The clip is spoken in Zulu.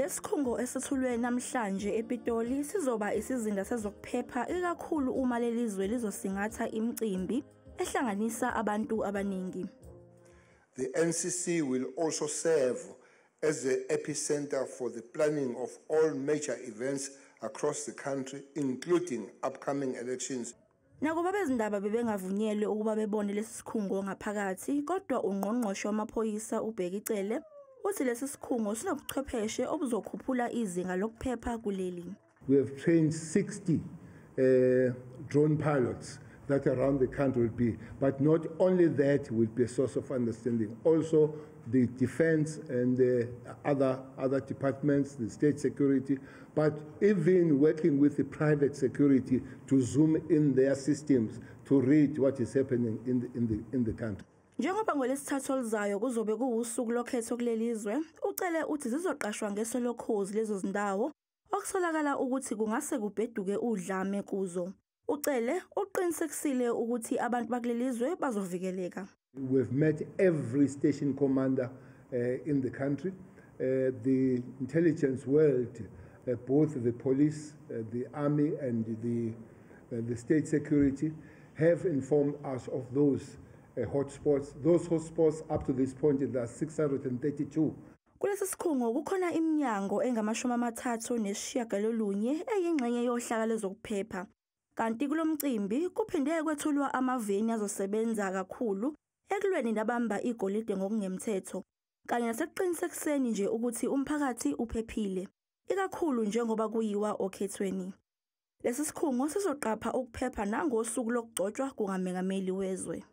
Lesikhungo esithulwe namhlanje ePitoli sizoba isizinda sezokuphepha ikakhulu uma lelizwe lizosingatha imicimbi ehlanganisa abantu abaningi. The NCC will also serve as the epicenter for the planning of all major events across the country, including upcoming elections. Nakuba bezindaba bebengavunyelwe ukuba bebone lesi sikhungo ngaphakathi, kodwa ungqongqoshe wamaphoyisa uBhekicele uthi lesi sikhungo sinobuchwepheshe obuzokhuphula izinga lokuphepha kuleli. We have trained 60 drone pilots that around the country will be, but not only that will be a source of understanding. Also, the defense and the other departments, the state security, but even working with the private security to zoom in their systems to read what is happening in the country. Njengoba ngolesithathu olizayo kuzobe kuwusuku lokhetho kulelizwe, ucele uthi zizoqashwa ngeso lokhozi lezo zindawo okusolakala ukuthi kungase kubheduke udlame kuzo. Ucele uqinisekisile ukuthi abantu bakulelizwe bazovikeleka. We've met every station commander in the country, the intelligence world, both the police, the army and the state security have informed us of those hotspots. Those hotspots up to this point there are 632. Kulesi sikhungo kukhona iminyango engama-39 eyingxenye yohlaka lezokuphepha. Kanti kulomcimbi kuphinde kwethulwa amaveni azosebenza kakhulu ekulweni nabamba igolide ngokungemthetho kanye nasekuqinisekiseni nje ukuthi umphakathi uphephile, ikakhulu njengoba kuyiwa okhethweni. Lesi sikhungo sizoqapha ukuphepha nangosuku lokugcotshwa kungamengameli wezwe.